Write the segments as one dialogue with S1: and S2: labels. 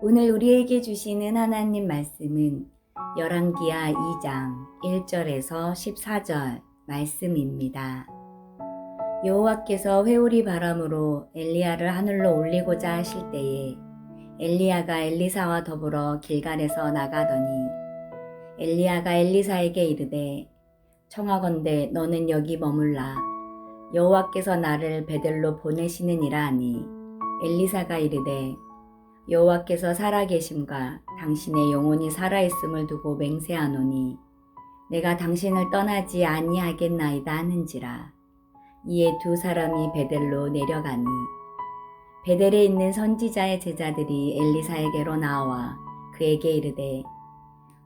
S1: 오늘 우리에게 주시는 하나님 말씀은 열왕기하 2장 1절에서 14절 말씀입니다. 여호와께서 회오리 바람으로 엘리야를 하늘로 올리고자 하실 때에 엘리야가 엘리사와 더불어 길갈에서 나가더니 엘리야가 엘리사에게 이르되 청하건대 너는 여기 머물라 여호와께서 나를 베델로 보내시느니라 하니 엘리사가 이르되 여호와께서 살아계심과 당신의 영혼이 살아있음을 두고 맹세하노니 내가 당신을 떠나지 아니하겠나이다 하는지라. 이에 두 사람이 베델로 내려가니 베델에 있는 선지자의 제자들이 엘리사에게로 나와 그에게 이르되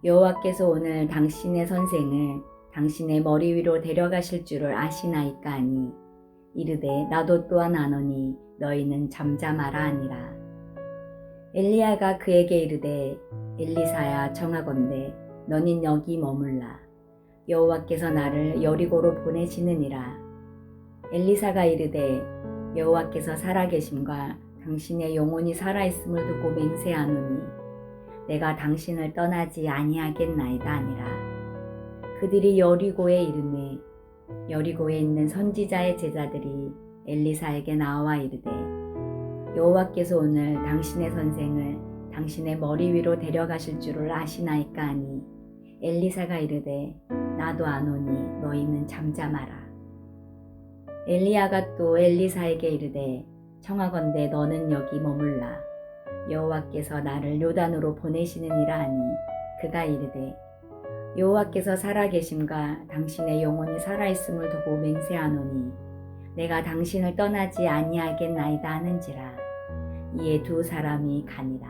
S1: 여호와께서 오늘 당신의 선생을 당신의 머리 위로 데려가실 줄을 아시나이까 하니 이르되 나도 또한 아노니 너희는 잠잠하라 하니라. 엘리야가 그에게 이르되 엘리사야 청하건대 너는 여기 머물라 여호와께서 나를 여리고로 보내시느니라. 엘리사가 이르되 여호와께서 살아계심과 당신의 영혼이 살아있음을 두고 맹세하노니 내가 당신을 떠나지 아니하겠나이다 하니라. 그들이 여리고에 이르매 여리고에 있는 선지자의 제자들이 엘리사에게 나와 이르되 여호와께서 오늘 당신의 선생을 당신의 머리 위로 데려가실 줄을 아시나이까 하니 엘리사가 이르되 나도 아노니 너희는 잠잠하라. 엘리야가 또 엘리사에게 이르되 청하건대 너는 여기 머물라 여호와께서 나를 요단으로 보내시느니라 하니 그가 이르되 여호와께서 살아계심과 당신의 영혼이 살아있음을 두고 맹세하노니 내가 당신을 떠나지 아니하겠나이다 하는지라. 이에 두 사람이 가니라.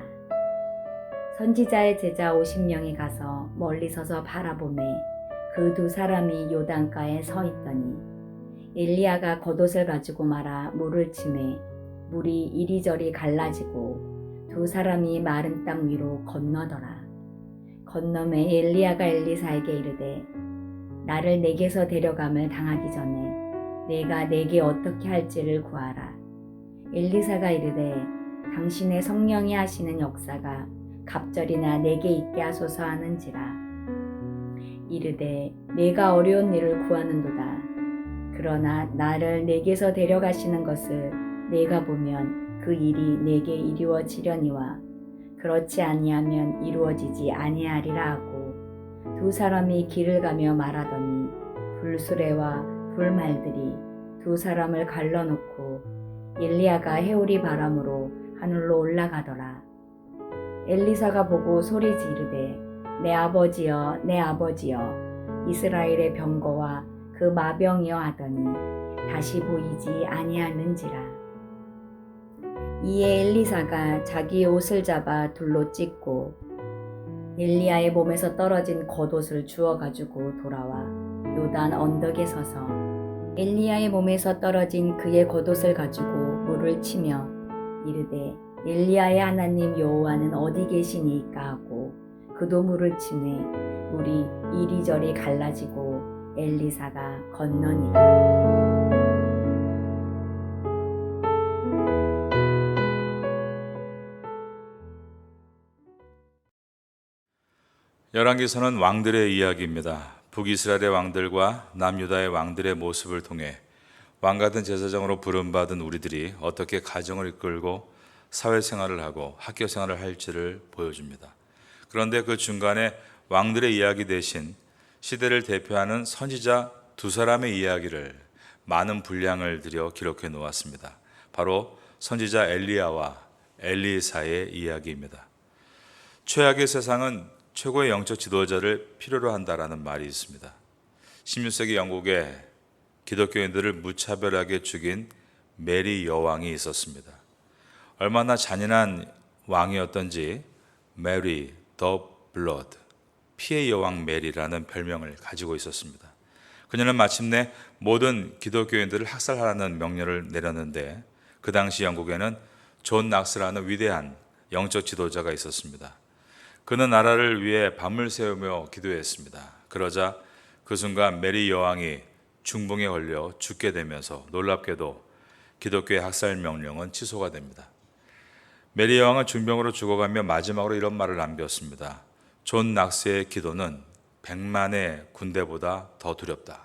S1: 선지자의 제자 50명이 가서 멀리 서서 바라보매 그 두 사람이 요단가에 서 있더니 엘리야가 겉옷을 가지고 말아 물을 치매 물이 이리저리 갈라지고 두 사람이 마른 땅 위로 건너더라. 건너매 엘리야가 엘리사에게 이르되 나를 내게서 데려감을 당하기 전에 내가 내게 어떻게 할지를 구하라. 엘리사가 이르되 당신의 성령이 하시는 역사가 갑절이나 내게 있게 하소서 하는지라. 이르되 내가 어려운 일을 구하는도다. 그러나 나를 내게서 데려가시는 것을 내가 보면 그 일이 내게 이루어지려니와 그렇지 아니하면 이루어지지 아니하리라 하고 두 사람이 길을 가며 말하더니 불수레와 불말들이 두 사람을 갈라놓고 엘리야가 회오리 바람으로 하늘로 올라가더라. 엘리사가 보고 소리 지르되 내 아버지여 내 아버지여 이스라엘의 병거와 그 마병이여 하더니 다시 보이지 아니하는지라. 이에 엘리사가 자기 옷을 잡아 둘로 찢고 엘리야의 몸에서 떨어진 겉옷을 주워 가지고 돌아와 요단 언덕에 서서 엘리야의 몸에서 떨어진 그의 겉옷을 가지고 물을 치며 이르되 엘리야의 하나님 여호와는 어디 계시니까 하고 그도 물을 치매 물이 이리저리 갈라지고 엘리사가 건너니라.
S2: 열왕기서는 왕들의 이야기입니다. 북이스라엘의 왕들과 남유다의 왕들의 모습을 통해 왕같은 제사장으로 부름받은 우리들이 어떻게 가정을 이끌고 사회생활을 하고 학교생활을 할지를 보여줍니다. 그런데 그 중간에 왕들의 이야기 대신 시대를 대표하는 선지자 두 사람의 이야기를 많은 분량을 들여 기록해 놓았습니다. 바로 선지자 엘리야와 엘리사의 이야기입니다. 최악의 세상은 최고의 영적 지도자를 필요로 한다라는 말이 있습니다. 16세기 영국에 기독교인들을 무차별하게 죽인 메리 여왕이 있었습니다. 얼마나 잔인한 왕이었던지 메리 더 블러드, 피의 여왕 메리라는 별명을 가지고 있었습니다. 그녀는 마침내 모든 기독교인들을 학살하라는 명령을 내렸는데 그 당시 영국에는 존 낙스라는 위대한 영적 지도자가 있었습니다. 그는 나라를 위해 밤을 새우며 기도했습니다. 그러자 그 순간 메리 여왕이 중풍에 걸려 죽게 되면서 놀랍게도 기독교의 학살 명령은 취소가 됩니다. 메리 여왕은 중병으로 죽어가며 마지막으로 이런 말을 남겼습니다. 존 낙스의 기도는 100만의 군대보다 더 두렵다.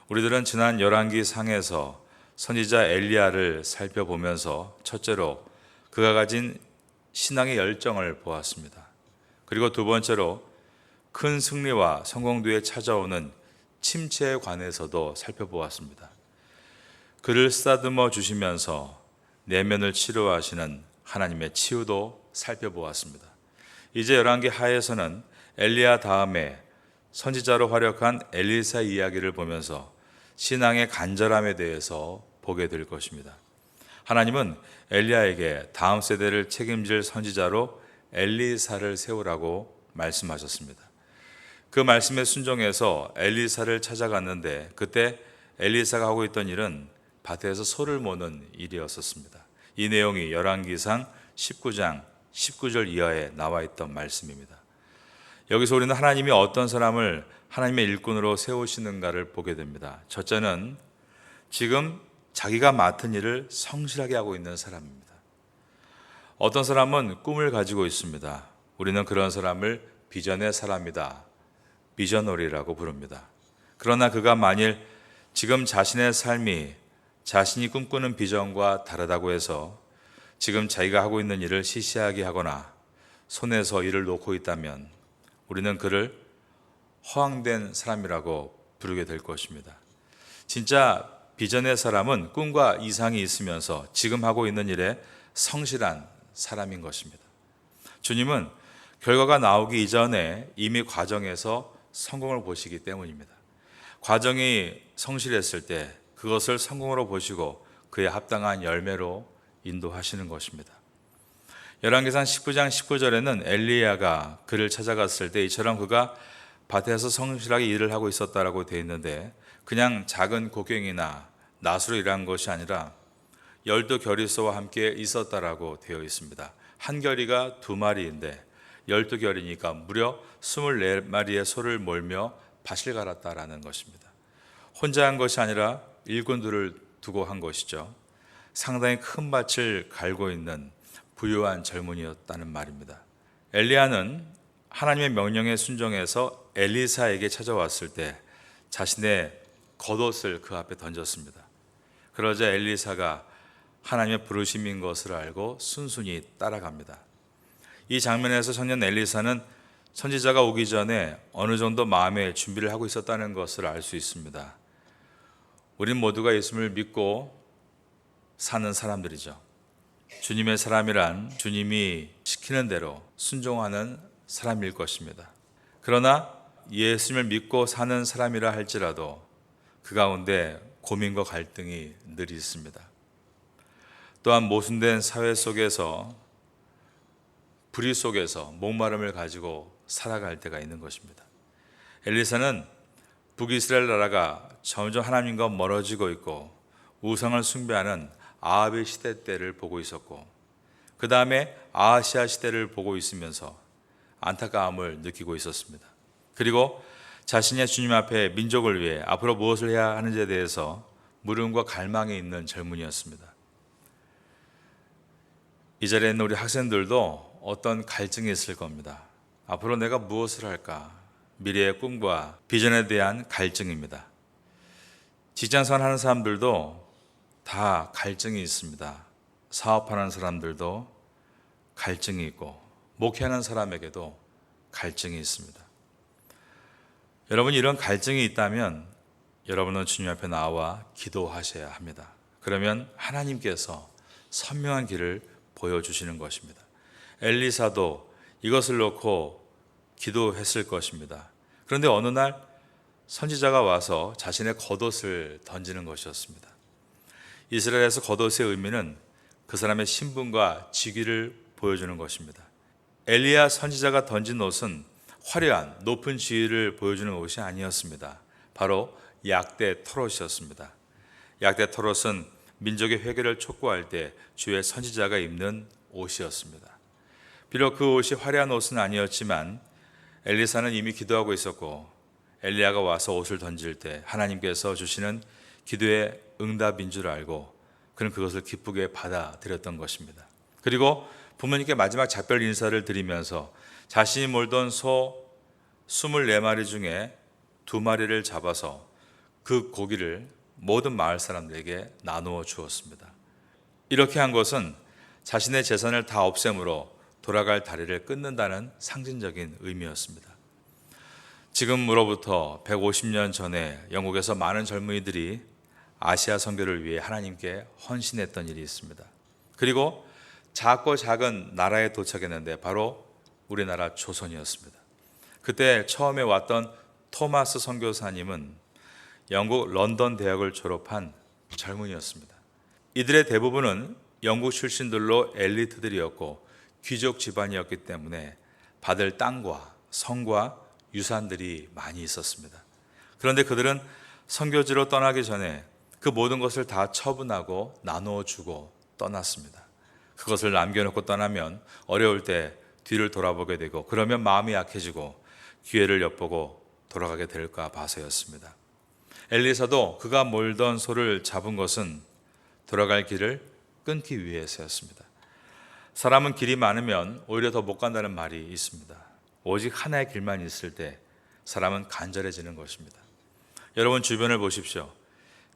S2: 우리들은 지난 열왕기 상에서 선지자 엘리야를 살펴보면서 첫째로 그가 가진 신앙의 열정을 보았습니다. 그리고 두 번째로 큰 승리와 성공 뒤에 찾아오는 침체에 관해서도 살펴보았습니다. 그를 쓰다듬어 주시면서 내면을 치료하시는 하나님의 치유도 살펴보았습니다. 이제 열왕기 하에서는 엘리야 다음에 선지자로 활약한 엘리사 이야기를 보면서 신앙의 간절함에 대해서 보게 될 것입니다. 하나님은 엘리야에게 다음 세대를 책임질 선지자로 엘리사를 세우라고 말씀하셨습니다. 그 말씀에 순종해서 엘리사를 찾아갔는데 그때 엘리사가 하고 있던 일은 밭에서 소를 모는 일이었었습니다. 이 내용이 열왕기상 19장 19절 이하에 나와 있던 말씀입니다. 여기서 우리는 하나님이 어떤 사람을 하나님의 일꾼으로 세우시는가를 보게 됩니다. 첫째는 지금 자기가 맡은 일을 성실하게 하고 있는 사람입니다. 어떤 사람은 꿈을 가지고 있습니다. 우리는 그런 사람을 비전의 사람이다, 비저너리라고 부릅니다. 그러나 그가 만일 지금 자신의 삶이 자신이 꿈꾸는 비전과 다르다고 해서 지금 자기가 하고 있는 일을 시시하게 하거나 손에서 일을 놓고 있다면 우리는 그를 허황된 사람이라고 부르게 될 것입니다. 진짜 비전의 사람은 꿈과 이상이 있으면서 지금 하고 있는 일에 성실한 사람인 것입니다. 주님은 결과가 나오기 이전에 이미 과정에서 성공을 보시기 때문입니다. 과정이 성실했을 때 그것을 성공으로 보시고 그에 합당한 열매로 인도하시는 것입니다. 열왕기상 19장 19절에는 엘리야가 그를 찾아갔을 때 이처럼 그가 밭에서 성실하게 일을 하고 있었다라고 되어 있는데 그냥 작은 곡괭이나 낫으로 일한 것이 아니라 12겨리소와 함께 있었다라고 되어 있습니다. 한 겨리가 2마리인데 12겨리니까 무려 24마리의 소를 몰며 밭을 갈았다라는 것입니다. 혼자 한 것이 아니라 일꾼들을 두고 한 것이죠. 상당히 큰 밭을 갈고 있는 부유한 젊은이였다는 말입니다. 엘리야는 하나님의 명령에 순종해서 엘리사에게 찾아왔을 때 자신의 겉옷을 그 앞에 던졌습니다. 그러자 엘리사가 하나님의 부르심인 것을 알고 순순히 따라갑니다. 이 장면에서 청년 엘리사는 선지자가 오기 전에 어느 정도 마음의 준비를 하고 있었다는 것을 알 수 있습니다. 우린 모두가 예수님을 믿고 사는 사람들이죠. 주님의 사람이란 주님이 시키는 대로 순종하는 사람일 것입니다. 그러나 예수님을 믿고 사는 사람이라 할지라도 그 가운데 고민과 갈등이 늘 있습니다. 또한 모순된 사회 속에서 불의 속에서 목마름을 가지고 살아갈 때가 있는 것입니다. 엘리사는 북이스라엘 나라가 점점 하나님과 멀어지고 있고 우상을 숭배하는 아합의 시대 때를 보고 있었고 그 다음에 아하시아 시대를 보고 있으면서 안타까움을 느끼고 있었습니다. 그리고 자신의 주님 앞에 민족을 위해 앞으로 무엇을 해야 하는지에 대해서 물음과 갈망이 있는 젊은이였습니다. 이 자리에 있는 우리 학생들도 어떤 갈증이 있을 겁니다. 앞으로 내가 무엇을 할까? 미래의 꿈과 비전에 대한 갈증입니다. 직장생활 하는 사람들도 다 갈증이 있습니다. 사업하는 사람들도 갈증이 있고 목회하는 사람에게도 갈증이 있습니다. 여러분 이런 갈증이 있다면 여러분은 주님 앞에 나와 기도하셔야 합니다. 그러면 하나님께서 선명한 길을 보여주시는 것입니다. 엘리사도 이것을 놓고 기도했을 것입니다. 그런데 어느 날 선지자가 와서 자신의 겉옷을 던지는 것이었습니다. 이스라엘에서 겉옷의 의미는 그 사람의 신분과 직위를 보여주는 것입니다. 엘리야 선지자가 던진 옷은 화려한 높은 지위를 보여주는 옷이 아니었습니다. 바로 약대 토롯이었습니다. 약대 토롯은 민족의 회개를 촉구할 때 주의 선지자가 입는 옷이었습니다. 비록 그 옷이 화려한 옷은 아니었지만 엘리사는 이미 기도하고 있었고 엘리야가 와서 옷을 던질 때 하나님께서 주시는 기도의 응답인 줄 알고 그는 그것을 기쁘게 받아들였던 것입니다. 그리고 부모님께 마지막 작별 인사를 드리면서 자신이 몰던 소 24마리 중에 2마리를 잡아서 그 고기를 모든 마을 사람들에게 나누어 주었습니다. 이렇게 한 것은 자신의 재산을 다 없앰으로 돌아갈 다리를 끊는다는 상징적인 의미였습니다. 지금으로부터 150년 전에 영국에서 많은 젊은이들이 아시아 선교를 위해 하나님께 헌신했던 일이 있습니다. 그리고 작고 작은 나라에 도착했는데 바로 우리나라 조선이었습니다. 그때 처음에 왔던 토마스 선교사님은 영국 런던 대학을 졸업한 젊은이였습니다. 이들의 대부분은 영국 출신들로 엘리트들이었고 귀족 집안이었기 때문에 받을 땅과 성과 유산들이 많이 있었습니다. 그런데 그들은 선교지로 떠나기 전에 그 모든 것을 다 처분하고 나누어 주고 떠났습니다. 그것을 남겨놓고 떠나면 어려울 때 뒤를 돌아보게 되고 그러면 마음이 약해지고 기회를 엿보고 돌아가게 될까 봐서였습니다. 엘리사도 그가 몰던 소를 잡은 것은 돌아갈 길을 끊기 위해서였습니다. 사람은 길이 많으면 오히려 더 못 간다는 말이 있습니다. 오직 하나의 길만 있을 때 사람은 간절해지는 것입니다. 여러분 주변을 보십시오.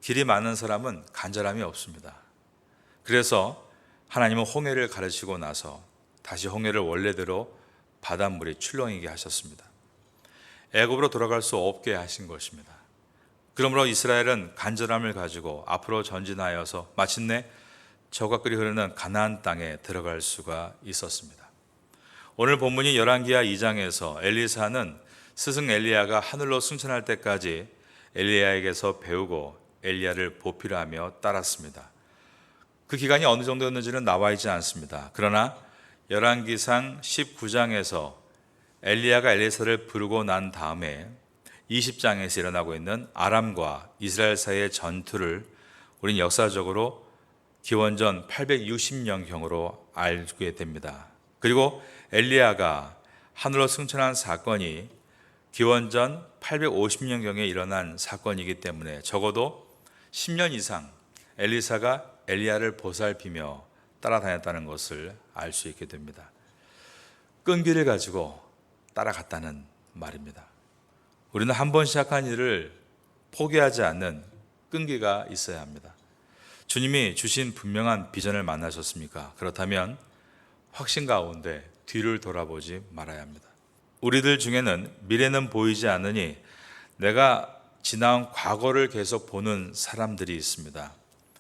S2: 길이 많은 사람은 간절함이 없습니다. 그래서 하나님은 홍해를 가르치고 나서 다시 홍해를 원래대로 바닷물이 출렁이게 하셨습니다. 애굽으로 돌아갈 수 없게 하신 것입니다. 그러므로 이스라엘은 간절함을 가지고 앞으로 전진하여서 마침내 저가 끓이 흐르는 가나안 땅에 들어갈 수가 있었습니다. 오늘 본문이 열왕기하 2장에서 엘리사는 스승 엘리야가 하늘로 승천할 때까지 엘리야에게서 배우고 엘리야를 보필하며 따랐습니다. 그 기간이 어느 정도였는지는 나와 있지 않습니다. 그러나 열왕기상 19장에서 엘리야가 엘리사를 부르고 난 다음에 20장에서 일어나고 있는 아람과 이스라엘 사이의 전투를 우린 역사적으로 기원전 860년경으로 알게 됩니다. 그리고 엘리야가 하늘로 승천한 사건이 기원전 850년경에 일어난 사건이기 때문에 적어도 10년 이상 엘리사가 엘리야를 보살피며 따라다녔다는 것을 알 수 있게 됩니다. 끈기를 가지고 따라갔다는 말입니다. 우리는 한 번 시작한 일을 포기하지 않는 끈기가 있어야 합니다. 주님이 주신 분명한 비전을 만나셨습니까? 그렇다면 확신 가운데 뒤를 돌아보지 말아야 합니다. 우리들 중에는 미래는 보이지 않으니 내가 지나온 과거를 계속 보는 사람들이 있습니다.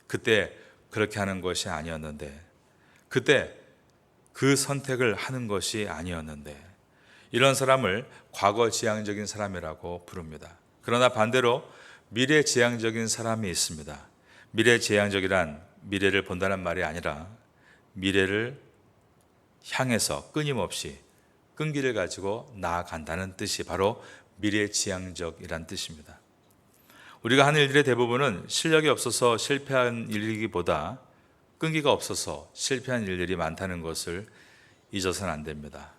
S2: 그때 그렇게 하는 것이 아니었는데, 그때 그 선택을 하는 것이 아니었는데, 이런 사람을 과거지향적인 사람이라고 부릅니다. 그러나 반대로 미래지향적인 사람이 있습니다. 미래지향적이란 미래를 본다는 말이 아니라 미래를 향해서 끊임없이 끈기를 가지고 나아간다는 뜻이 바로 미래지향적이란 뜻입니다. 우리가 하는 일들의 대부분은 실력이 없어서 실패한 일이기보다 끈기가 없어서 실패한 일들이 많다는 것을 잊어서는 안 됩니다.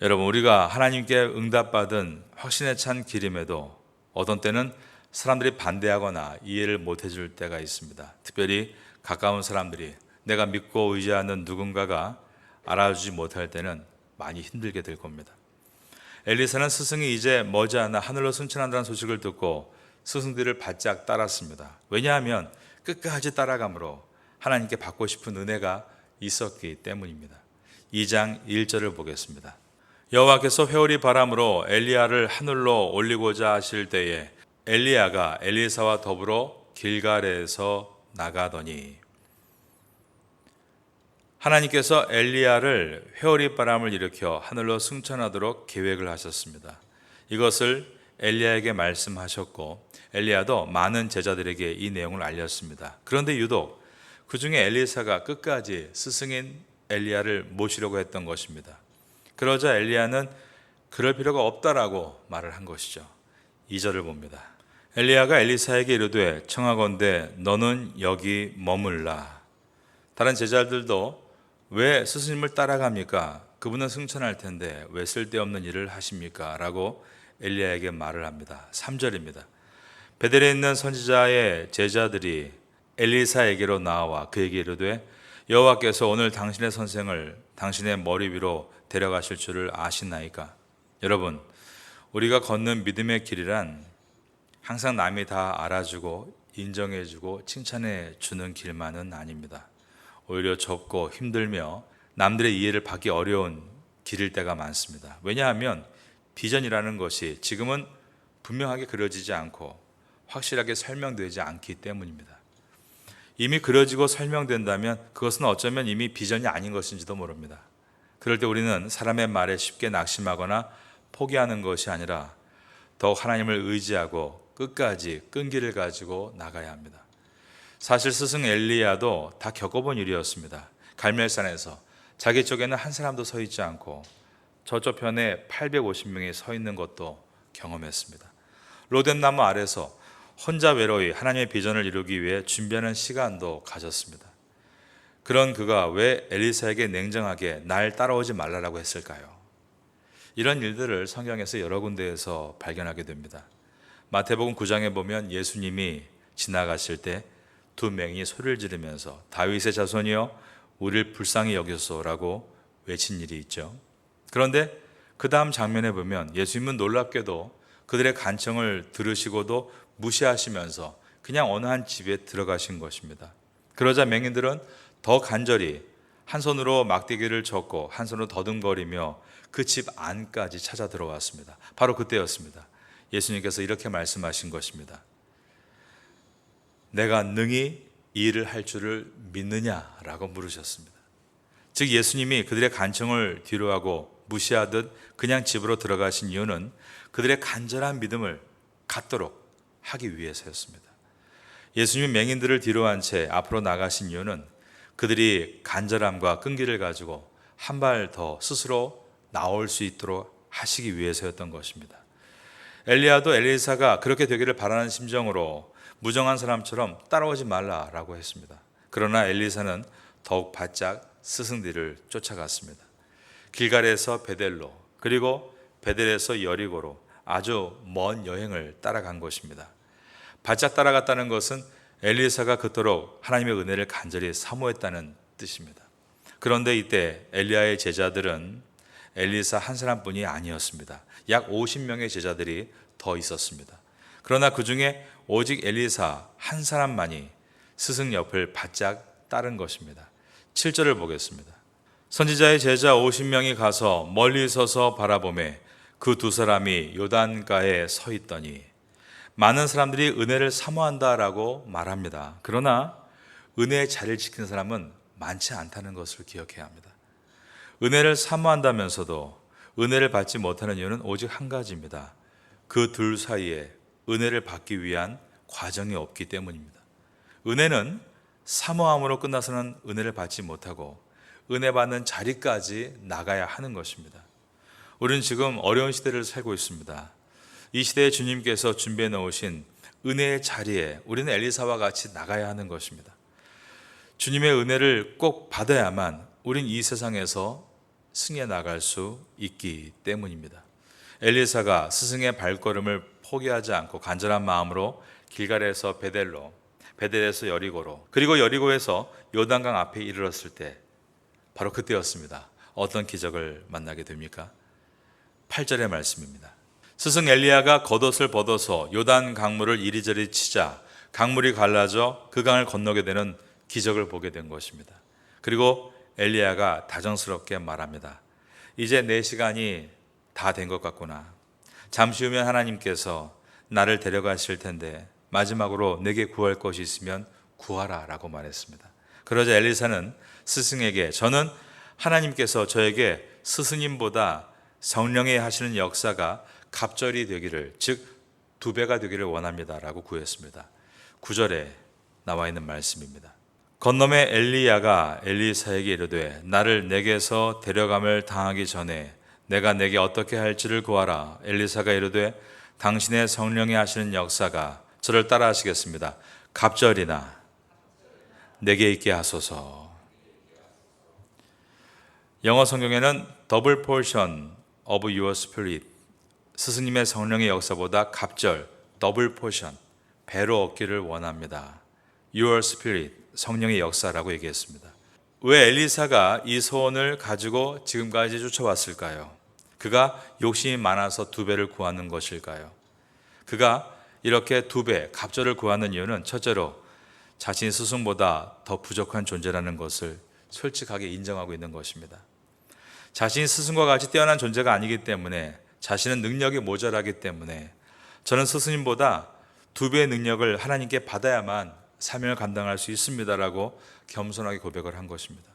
S2: 여러분, 우리가 하나님께 응답받은 확신에 찬 길임에도 어떤 때는 사람들이 반대하거나 이해를 못 해줄 때가 있습니다. 특별히 가까운 사람들이, 내가 믿고 의지하는 누군가가 알아주지 못할 때는 많이 힘들게 될 겁니다. 엘리사는 스승이 이제 머지않아 하늘로 승천한다는 소식을 듣고 스승들을 바짝 따랐습니다. 왜냐하면 끝까지 따라감으로 하나님께 받고 싶은 은혜가 있었기 때문입니다. 2장 1절을 보겠습니다. 여호와께서 회오리 바람으로 엘리야를 하늘로 올리고자 하실 때에 엘리야가 엘리사와 더불어 길갈에서 나가더니, 하나님께서 엘리야를 회오리 바람을 일으켜 하늘로 승천하도록 계획을 하셨습니다. 이것을 엘리야에게 말씀하셨고 엘리야도 많은 제자들에게 이 내용을 알렸습니다. 그런데 유독 그 중에 엘리사가 끝까지 스승인 엘리야를 모시려고 했던 것입니다. 그러자 엘리야는 그럴 필요가 없다라고 말을 한 것이죠. 2절을 봅니다. 엘리야가 엘리사에게 이르되 청하건대 너는 여기 머물라. 다른 제자들도 왜 스승님을 따라갑니까? 그분은 승천할 텐데 왜 쓸데없는 일을 하십니까? 라고 엘리야에게 말을 합니다. 3절입니다. 베델에 있는 선지자의 제자들이 엘리사에게로 나와 그에게 이르되 여호와께서 오늘 당신의 선생을 당신의 머리 위로 데려가실 줄을 아시나이까? 여러분, 우리가 걷는 믿음의 길이란 항상 남이 다 알아주고 인정해주고 칭찬해 주는 길만은 아닙니다. 오히려 좁고 힘들며 남들의 이해를 받기 어려운 길일 때가 많습니다. 왜냐하면 비전이라는 것이 지금은 분명하게 그려지지 않고 확실하게 설명되지 않기 때문입니다. 이미 그려지고 설명된다면 그것은 어쩌면 이미 비전이 아닌 것인지도 모릅니다. 그럴 때 우리는 사람의 말에 쉽게 낙심하거나 포기하는 것이 아니라 더욱 하나님을 의지하고 끝까지 끈기를 가지고 나가야 합니다. 사실 스승 엘리야도 다 겪어본 일이었습니다. 갈멜산에서 자기 쪽에는 한 사람도 서 있지 않고 저쪽 편에 850명이 서 있는 것도 경험했습니다. 로뎀나무 아래서 혼자 외로이 하나님의 비전을 이루기 위해 준비하는 시간도 가졌습니다. 그런 그가 왜 엘리사에게 냉정하게 날 따라오지 말라라고 했을까요? 이런 일들을 성경에서 여러 군데에서 발견하게 됩니다. 마태복음 9장에 보면 예수님이 지나가실 때 두 맹이 소리를 지르면서 다윗의 자손이여 우리를 불쌍히 여기소서라고 외친 일이 있죠. 그런데 그 다음 장면에 보면 예수님은 놀랍게도 그들의 간청을 들으시고도 무시하시면서 그냥 어느 한 집에 들어가신 것입니다. 그러자 맹인들은 더 간절히 한 손으로 막대기를 젓고 한 손으로 더듬거리며 그 집 안까지 찾아 들어왔습니다. 바로 그때였습니다. 예수님께서 이렇게 말씀하신 것입니다. 내가 능히 이 일을 할 줄을 믿느냐라고 물으셨습니다. 즉 예수님이 그들의 간청을 뒤로하고 무시하듯 그냥 집으로 들어가신 이유는 그들의 간절한 믿음을 갖도록 하기 위해서였습니다. 예수님이 맹인들을 뒤로한 채 앞으로 나가신 이유는 그들이 간절함과 끈기를 가지고 한 발 더 스스로 나올 수 있도록 하시기 위해서였던 것입니다. 엘리야도 엘리사가 그렇게 되기를 바라는 심정으로 무정한 사람처럼 따라오지 말라라고 했습니다. 그러나 엘리사는 더욱 바짝 스승 뒤를 쫓아갔습니다. 길갈에서 베델로 그리고 베델에서 여리고로 아주 먼 여행을 따라간 것입니다. 바짝 따라갔다는 것은 엘리사가 그토록 하나님의 은혜를 간절히 사모했다는 뜻입니다. 그런데 이때 엘리야의 제자들은 엘리사 한 사람뿐이 아니었습니다. 약 50명의 제자들이 더 있었습니다. 그러나 그 중에 오직 엘리사 한 사람만이 스승 옆을 바짝 따른 것입니다. 7절을 보겠습니다. 선지자의 제자 50명이 가서 멀리 서서 바라보매 그 두 사람이 요단가에 서 있더니 많은 사람들이 은혜를 사모한다라고 말합니다. 그러나 은혜의 자리를 지키는 사람은 많지 않다는 것을 기억해야 합니다. 은혜를 사모한다면서도 은혜를 받지 못하는 이유는 오직 한 가지입니다. 그 둘 사이에 은혜를 받기 위한 과정이 없기 때문입니다. 은혜는 사모함으로 끝나서는 은혜를 받지 못하고 은혜 받는 자리까지 나가야 하는 것입니다. 우리는 지금 어려운 시대를 살고 있습니다. 이 시대에 주님께서 준비해 놓으신 은혜의 자리에 우리는 엘리사와 같이 나가야 하는 것입니다. 주님의 은혜를 꼭 받아야만 우린 이 세상에서 승해 나갈 수 있기 때문입니다. 엘리사가 스승의 발걸음을 포기하지 않고 간절한 마음으로 길갈에서 베델로, 베델에서 여리고로, 그리고 여리고에서 요단강 앞에 이르렀을 때 바로 그때였습니다. 어떤 기적을 만나게 됩니까? 8절의 말씀입니다. 스승 엘리야가 겉옷을 벗어서 요단 강물을 이리저리 치자 강물이 갈라져 그 강을 건너게 되는 기적을 보게 된 것입니다. 그리고 엘리야가 다정스럽게 말합니다. 이제 내 시간이 다 된 것 같구나. 잠시 후면 하나님께서 나를 데려가실 텐데 마지막으로 내게 구할 것이 있으면 구하라 라고 말했습니다. 그러자 엘리사는 스승에게 저는 하나님께서 저에게 스승님보다 성령의 하시는 역사가 갑절이 되기를, 즉 2배가 되기를 원합니다 라고 구했습니다. 9절에 나와 있는 말씀입니다. 건너매 엘리야가 엘리사에게 이르되 나를 내게서 데려감을 당하기 전에 내가 내게 어떻게 할지를 구하라. 엘리사가 이르되 당신의 성령이 하시는 역사가 저를 따라 하시겠습니다. 갑절이나 내게 있게 하소서. 영어 성경에는 double portion of your spirit, 스승님의 성령의 역사보다 갑절, 더블 포션, 배로 얻기를 원합니다. Your spirit, 성령의 역사라고 얘기했습니다. 왜 엘리사가 이 소원을 가지고 지금까지 쫓아왔을까요? 그가 욕심이 많아서 2배를 구하는 것일까요? 그가 이렇게 2배, 갑절을 구하는 이유는 첫째로 자신 스승보다 더 부족한 존재라는 것을 솔직하게 인정하고 있는 것입니다. 자신이 스승과 같이 뛰어난 존재가 아니기 때문에, 자신은 능력이 모자라기 때문에 저는 스승님보다 2배의 능력을 하나님께 받아야만 사명을 감당할 수 있습니다라고 겸손하게 고백을 한 것입니다.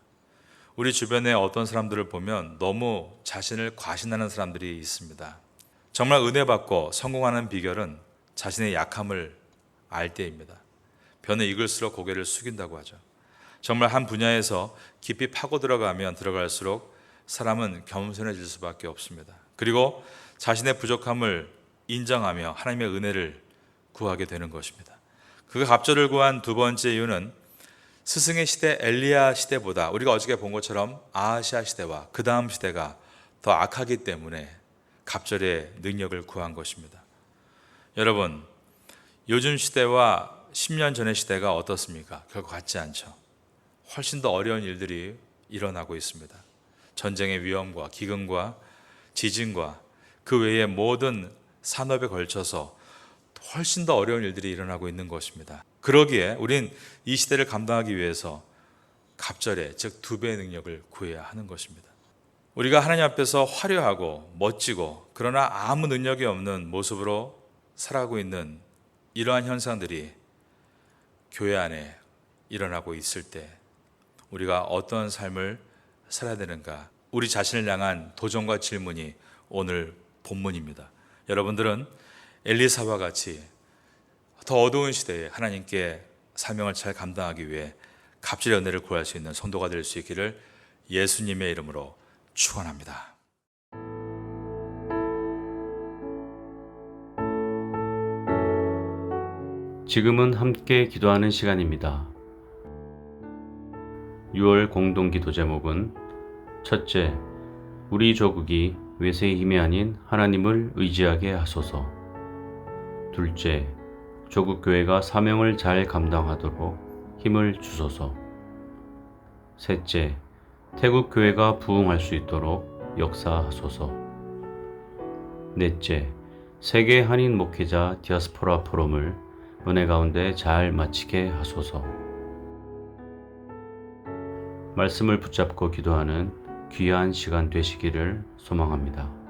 S2: 우리 주변에 어떤 사람들을 보면 너무 자신을 과신하는 사람들이 있습니다. 정말 은혜 받고 성공하는 비결은 자신의 약함을 알 때입니다. 변에 익을수록 고개를 숙인다고 하죠. 정말 한 분야에서 깊이 파고 들어가면 들어갈수록 사람은 겸손해질 수밖에 없습니다. 그리고 자신의 부족함을 인정하며 하나님의 은혜를 구하게 되는 것입니다. 그가 갑절을 구한 2번째 이유는 스승의 시대 엘리야 시대보다 우리가 어저께 본 것처럼 아하시아 시대와 그 다음 시대가 더 악하기 때문에 갑절의 능력을 구한 것입니다. 여러분, 요즘 시대와 10년 전의 시대가 어떻습니까? 결코 같지 않죠. 훨씬 더 어려운 일들이 일어나고 있습니다. 전쟁의 위험과 기근과 지진과 그 외의 모든 산업에 걸쳐서 훨씬 더 어려운 일들이 일어나고 있는 것입니다. 그러기에 우린 이 시대를 감당하기 위해서 갑절의, 즉 2배의 능력을 구해야 하는 것입니다. 우리가 하나님 앞에서 화려하고 멋지고 그러나 아무 능력이 없는 모습으로 살아가고 있는 이러한 현상들이 교회 안에 일어나고 있을 때 우리가 어떤 삶을 살아야 되는가, 우리 자신을 향한 도전과 질문이 오늘 본문입니다. 여러분들은 엘리사와 같이 더 어두운 시대에 하나님께 사명을 잘 감당하기 위해 갑절의 은혜를 구할 수 있는 성도가 될 수 있기를 예수님의 이름으로 축원합니다.
S3: 지금은 함께 기도하는 시간입니다. 6월 공동기도 제목은 첫째, 우리 조국이 외세의 힘이 아닌 하나님을 의지하게 하소서. 둘째, 조국 교회가 사명을 잘 감당하도록 힘을 주소서. 셋째, 태국 교회가 부흥할 수 있도록 역사하소서. 넷째, 세계 한인 목회자 디아스포라 포럼을 은혜 가운데 잘 마치게 하소서. 말씀을 붙잡고 기도하는 귀한 시간 되시기를 소망합니다.